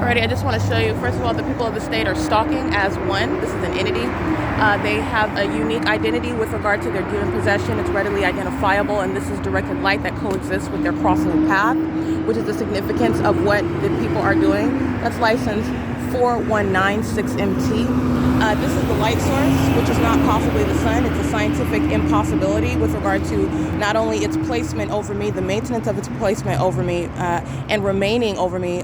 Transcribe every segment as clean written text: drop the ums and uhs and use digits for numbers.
Alrighty, I just want to show you, first of all, the people of the state are stalking as one. This is an entity. They have a unique identity with regard to their demon possession. It's readily identifiable, and this is directed light that coexists with their crossing the path, which is the significance of what the people are doing. That's license 4196MT. This is the light source, which is not possibly the sun. It's a scientific impossibility with regard to not only its placement over me, the maintenance of its placement over me, and remaining over me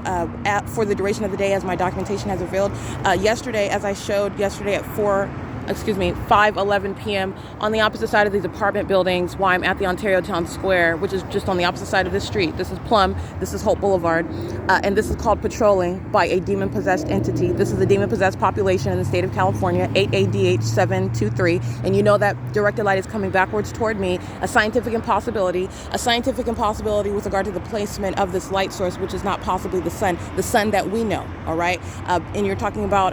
for the duration of the day, as my documentation has revealed. Yesterday, as I showed yesterday at 5:11 p.m. on the opposite side of these apartment buildings, while I'm at the Ontario Town Square, which is just on the opposite side of this street. This is Plum, this is Holt Boulevard, and this is called patrolling by a demon-possessed entity. This is a demon-possessed population in the state of California, 8ADH723, and you know that directed light is coming backwards toward me, a scientific impossibility with regard to the placement of this light source, which is not possibly the sun that we know, all right? And you're talking about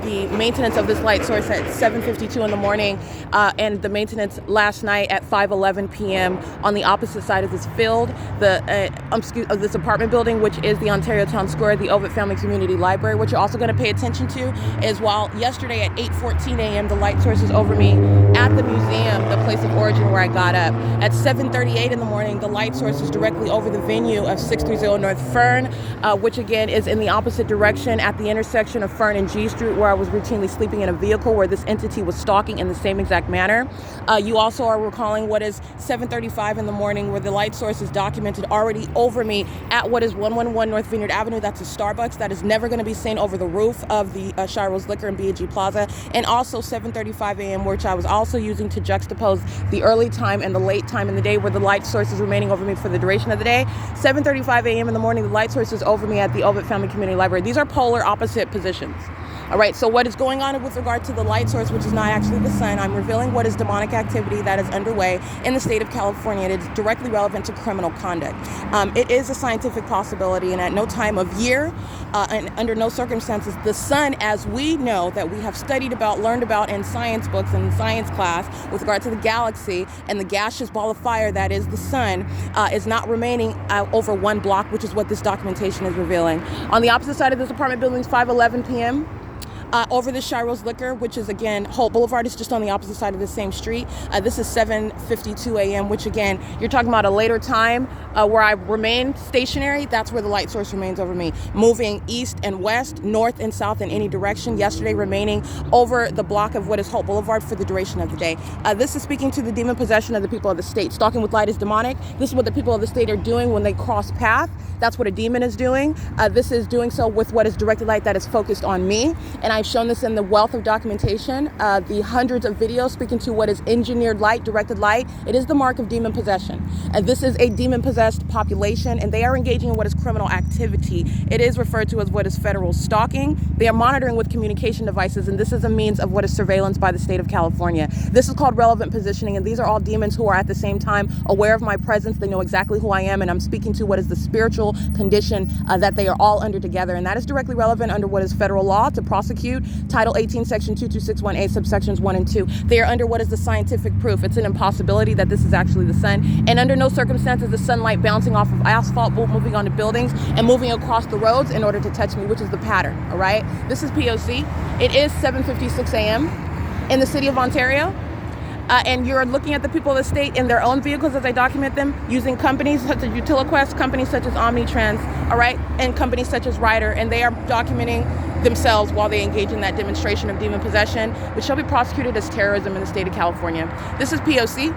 the maintenance of this light source at 7:52 in the morning, and the maintenance last night at 5:11 p.m. on the opposite side of this field, of this apartment building, which is the Ontario Town Square, the Ovid Family Community Library. What you're also going to pay attention to is, while yesterday at 8:14 a.m. the light source is over me at the museum, the place of origin where I got up, at 7:38 in the morning the light source is directly over the venue of 630 North Fern, which again is in the opposite direction at the intersection of Fern and G Street, where I was routinely sleeping in a vehicle where this entity was stalking in the same exact manner. You also are recalling what is 7:35 in the morning, where the light source is documented already over me at what is 111 North Vineyard Avenue. That's a Starbucks that is never going to be seen over the roof of the Shiro's Liquor and BLVD Plaza. And also 7:35 a.m., which I was also using to juxtapose the early time and the late time in the day, where the light source is remaining over me for the duration of the day. 7:35 a.m. in the morning, the light source is over me at the Ovid Family Community Library. These are polar opposite positions. All right, so what is going on with regard to the light source, which is not actually the sun? I'm revealing what is demonic activity that is underway in the state of California. It is directly relevant to criminal conduct. It is a scientific possibility, and at no time of year and under no circumstances, the sun, as we know, that we have studied about, learned about in science books and in science class with regard to the galaxy and the gaseous ball of fire that is the sun, is not remaining over one block, which is what this documentation is revealing. On the opposite side of this apartment building, 5:11 p.m., over the Shiro's Liquor, which is again Holt Boulevard, is just on the opposite side of the same street. This is 7:52 a.m., which again, you're talking about a later time where I remain stationary. That's where the light source remains over me, moving east and west, north and south in any direction. Yesterday, remaining over the block of what is Holt Boulevard for the duration of the day. This is speaking to the demon possession of the people of the state. Stalking with light is demonic. This is what the people of the state are doing when they cross path. That's what a demon is doing. This is doing so with what is directed light that is focused on me. And I've shown this in the wealth of documentation, the hundreds of videos speaking to what is engineered light, directed light. It is the mark of demon possession. This is a demon-possessed population, and they are engaging in what is criminal activity. It is referred to as what is federal stalking. They are monitoring with communication devices, and this is a means of what is surveillance by the state of California. This is called relevant positioning, and these are all demons who are at the same time aware of my presence. They know exactly who I am, and I'm speaking to what is the spiritual condition that they are all under together, and that is directly relevant under what is federal law to prosecute. Title 18, Section 2261A, subsections 1 and 2. They are under what is the scientific proof. It's an impossibility that this is actually the sun, and under no circumstances the sunlight bouncing off of asphalt, moving onto buildings, and moving across the roads in order to touch me, which is the pattern, all right? This is P.O.C. It is 7:56 a.m. in the city of Ontario. And you're looking at the people of the state in their own vehicles as I document them, using companies such as UTILIQUEST, companies such as OMNITRANS, all right, and companies such as RYDER, and they are documenting themselves while they engage in that demonstration of demon possession, which shall be prosecuted as terrorism in the state of California. This is P.O.C.